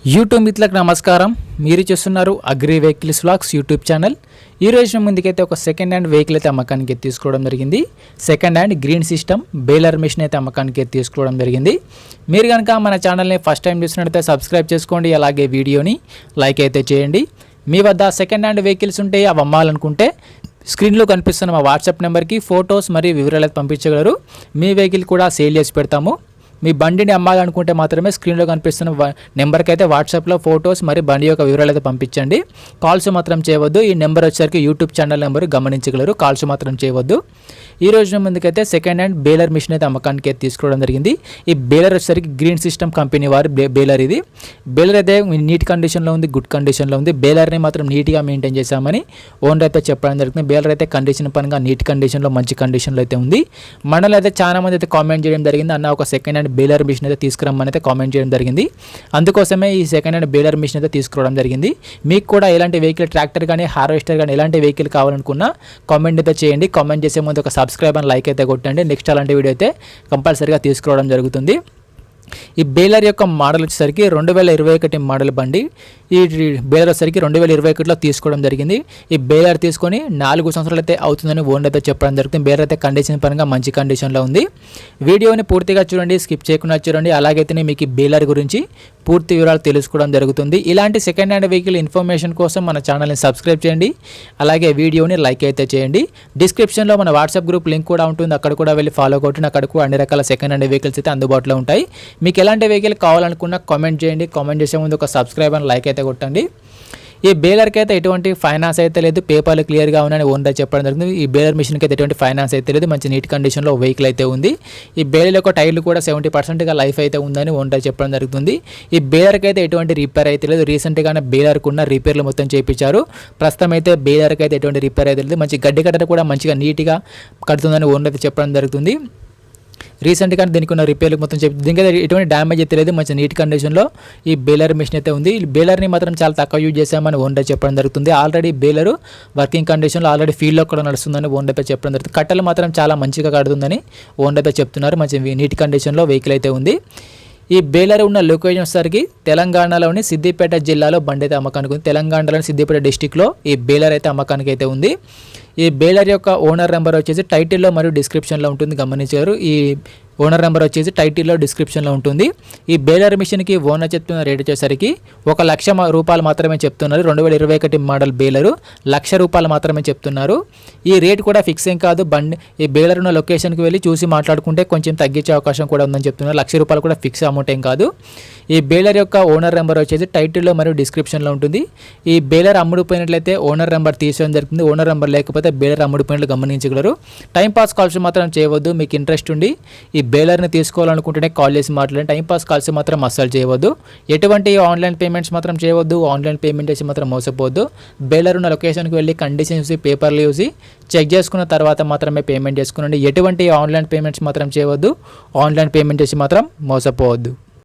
YouTube మిత్రులకు నమస్కారం. మీరు చూస్తున్నారు agri vehicles vlogs YouTube channel. ఈ రోజు ముందుకైతే ఒక సెకండ్ హ్యాండ్ వెహికల్ అయితే అమ్మకానికి తీసుకోవడం జరిగింది. Second hand green system baler machine అయితే అమ్మకానికి తీసుకోవడం జరిగింది. మీరు కనుక మన ఛానల్ని ఫస్ట్ టైం చూసినట్లయితే సబ్స్క్రైబ్ చేసుకోండి, అలాగే వీడియోని లైక్ అయితే చేయండి. మీ వద్ద సెకండ్ హ్యాండ్ వెహికల్స్ ఉంటే అవి అమ్మాలనుకుంటే స్క్రీన్లో కనిపిస్తున్న మా వాట్సాప్ నెంబర్కి ఫొటోస్ మరియు వివరాలు అయితే పంపించగలరు. మీ వెహికల్ కూడా సేల్ చేసి పెడతాము. మీ బండిని అమ్మాలనుకుంటే మాత్రమే స్క్రీన్లో కనిపిస్తున్న నెంబర్కి అయితే వాట్సాప్లో ఫొటోస్ మరియు బండి యొక్క వివరాలు అయితే పంపించండి. కాల్స్ మాత్రం చేయవద్దు. ఈ నెంబర్ వచ్చేసరికి యూట్యూబ్ ఛానల్ నెంబర్ గమనించగలరు. కాల్స్ మాత్రం చేయవద్దు. ఈ రోజు ముందుకైతే సెకండ్ హ్యాండ్ బేలర్ మిషన్ అయితే అమ్మకానికి అయితే తీసుకోవడం జరిగింది. ఈ బేలర్ వచ్చేసరికి గ్రీన్ సిస్టమ్ కంపెనీ వారి బేలర్. ఇది బేలర్ అయితే నీట్ కండిషన్లో ఉంది, గుడ్ కండిషన్లో ఉంది. బేలర్ని మాత్రం నీట్గా మెయింటైన్ చేశామని ఓనర్ అయితే చెప్పడం జరుగుతుంది. బేలర్ అయితే కండిషన్ పరంగా నీట్ కండిషన్లో మంచి కండిషన్లో అయితే ఉంది. మనలో అయితే చాలా మంది అయితే కామెంట్ చేయడం జరిగింది, అన్న ఒక సెకండ్ హ్యాండ్ బేలర్ మిషన్ అయితే తీసుకురమ్మని అయితే కామెంట్ చేయడం జరిగింది. అందుకోసమే ఈ సెకండ్ హ్యాండ్ బేలర్ మిషన్ అయితే తీసుకోవడం జరిగింది. మీకు కూడా ఎలాంటి వెహికల్, ట్రాక్టర్ కానీ హార్వెస్టర్ కానీ ఎలాంటి వెహికల్ కావాలనుకున్నా కామెంట్ అయితే చేయండి. కామెంట్ చేసే ముందు ఒక సబ్స్క్రైబ్ అండ్ లైక్ అయితే కొట్టండి. నెక్స్ట్ అలాంటి వీడియో అయితే కంపల్సరీగా తీసుకోవడం జరుగుతుంది. ఈ బేలర్ యొక్క మోడల్ వచ్చేసరికి 2021 మోడల్ బండి. ఈ బేలర్ వచ్చేసరికి 2021లో తీసుకోవడం జరిగింది. ఈ బేలర్ తీసుకొని 4 సంవత్సరాలు అయితే అవుతుందని ఓనర్ అయితే చెప్పడం జరుగుతుంది. బేలర్ అయితే కండిషన్ పరంగా మంచి కండిషన్లో ఉంది. వీడియోని పూర్తిగా చూడండి, స్కిప్ చేయకుండా చూడండి. అలాగైతేనే మీకు ఈ బేలర్ గురించి పూర్తి వివరాలు తెలుసుకోవడం జరుగుతుంది. ఇలాంటి సెకండ్ హ్యాండ్ వెహికల్ ఇన్ఫర్మేషన్ కోసం మన ఛానల్ని సబ్స్క్రైబ్ చేయండి, అలాగే వీడియోని లైక్ అయితే చేయండి. డిస్క్రిప్షన్లో మన వాట్సాప్ గ్రూప్ లింక్ కూడా ఉంటుంది, అక్కడ కూడా వెళ్ళి ఫాలో కొట్టిన అక్కడ కూడా అన్ని రకాల సెకండ్ హ్యాండ్ వెహికల్స్ అయితే అందుబాటులో ఉంటాయి. మీకు ఎలాంటి వెహికల్ కావాలనుకున్నా కామెంట్ చేయండి. కామెంట్ చేసే ముందు ఒక సబ్స్క్రైబ్ అండ్ లైక్ అయితే కొట్టండి. ఈ బేలర్కి అయితే ఎటువంటి ఫైనాన్స్ అయితే లేదు, పేపర్లు క్లియర్గా ఉన్నాయని ఓనర్ చెప్పడం జరుగుతుంది. ఈ బేలర్ మిషన్కి అయితే ఎటువంటి ఫైనాన్స్ అయితే లేదు, మంచి నీట్ కండిషన్లో వెహికల్ అయితే ఉంది. ఈ బేలర్ యొక్క టైర్లు కూడా 70%గా లైఫ్ అయితే ఉందని ఓనర్ చెప్పడం జరుగుతుంది. ఈ బేలర్కి అయితే ఎటువంటి రిపేర్ అయితే లేదు. రీసెంట్గానే బేలర్కు ఉన్న రిపేర్లు మొత్తం చేయించారు. ప్రస్తుతం అయితే బేలర్కి అయితే ఎటువంటి రిపేర్ అయితే లేదు. మంచి గడ్డి కట్టర్ కూడా మంచిగా నీట్గా కడుతుందని ఓనర్ అయితే చెప్పడం జరుగుతుంది. రీసెంట్గా దీనికి ఉన్న రిపేర్లు మొత్తం దీనికి అయితే ఎటువంటి డ్యామేజ్ అయితే లేదు, మంచి నీట్ కండిషన్లో ఈ బేలర్ మిషన్ అయితే ఉంది. ఈ బేలర్ని మాత్రం చాలా తక్కువ యూజ్ చేసామని ఓనర్ చెప్పడం జరుగుతుంది. ఆల్రెడీ బేలర్ వర్కింగ్ కండిషన్లో ఆల్రెడీ ఫీల్డ్లో కూడా నడుస్తుందని ఓనర్ అయితే చెప్పడం జరుగుతుంది. కట్టలు మాత్రం చాలా మంచిగా కడుతుందని ఓనర్ అయితే చెప్తున్నారు. మంచి నీట్ కండిషన్లో వెహికల్ అయితే ఉంది. ఈ బేలర్ ఉన్న లొకేషన్ వచ్చేసరికి తెలంగాణలోని సిద్దిపేట జిల్లాలో బండి అయితే అమ్మకానికి ఉంది. తెలంగాణలోని సిద్దిపేట డిస్టిక్లో ఈ బేలర్ అయితే అమ్మకానికి అయితే ఉంది. ఈ బేలర్ యొక్క ఓనర్ నెంబర్ వచ్చేసి టైటిల్లో మరియు డిస్క్రిప్షన్లో ఉంటుంది, గమనించారు. ఈ ఓనర్ నెంబర్ వచ్చేసి టైటిల్లో డిస్క్రిప్షన్లో ఉంటుంది. ఈ బేలర్ మిషన్కి ఓనర్ చెప్తున్న రేట్ వచ్చేసరికి 1,00,000 రూపాయలు మాత్రమే చెప్తున్నారు. 2021 మోడల్ బేలరు ₹1,00,000 మాత్రమే చెప్తున్నారు. ఈ రేట్ కూడా ఫిక్స్ ఏం కాదు. బండి ఈ బేలర్ ఉన్న లొకేషన్కి వెళ్ళి చూసి మాట్లాడుకుంటే కొంచెం తగ్గించే అవకాశం కూడా ఉందని చెప్తున్నారు. ₹1,00,000 కూడా ఫిక్స్ అమౌంట్ ఏం కాదు. ఈ బేలర్ యొక్క ఓనర్ నెంబర్ వచ్చేసి టైటిల్లో మరియు డిస్క్రిప్షన్లో ఉంటుంది. ఈ బేలర్ అమ్ముడుపోయినట్లయితే ఓనర్ నెంబర్ తీసుకోవడం జరుగుతుంది. ఓనర్ నెంబర్ లేకపోతే బేలర్ అమ్ముడుపోయినట్లు గమనించగలరు. టైంపాస్ కాల్స్ మాత్రం చేయవద్దు. మీకు ఇంట్రెస్ట్ ఉండి ఈ బేలర్ని తీసుకోవాలనుకుంటేనే కాల్ చేసి మాట్లాడండి. టైంపాస్ కాల్స్ మాత్రం అస్సలు చేయవద్దు. ఎటువంటి ఆన్లైన్ పేమెంట్స్ మాత్రం చేయవద్దు. ఆన్లైన్ పేమెంట్ చేసి మాత్రం మోసపోవద్దు. బేలర్ ఉన్న లొకేషన్కి వెళ్ళి కండిషన్ చూసి పేపర్లు చూసి చెక్ చేసుకున్న తర్వాత మాత్రమే పేమెంట్ చేసుకునండి. ఎటువంటి ఆన్లైన్ పేమెంట్స్ మాత్రం చేయవద్దు. ఆన్లైన్ పేమెంట్ చేసి మాత్రం మోసపోవద్దు.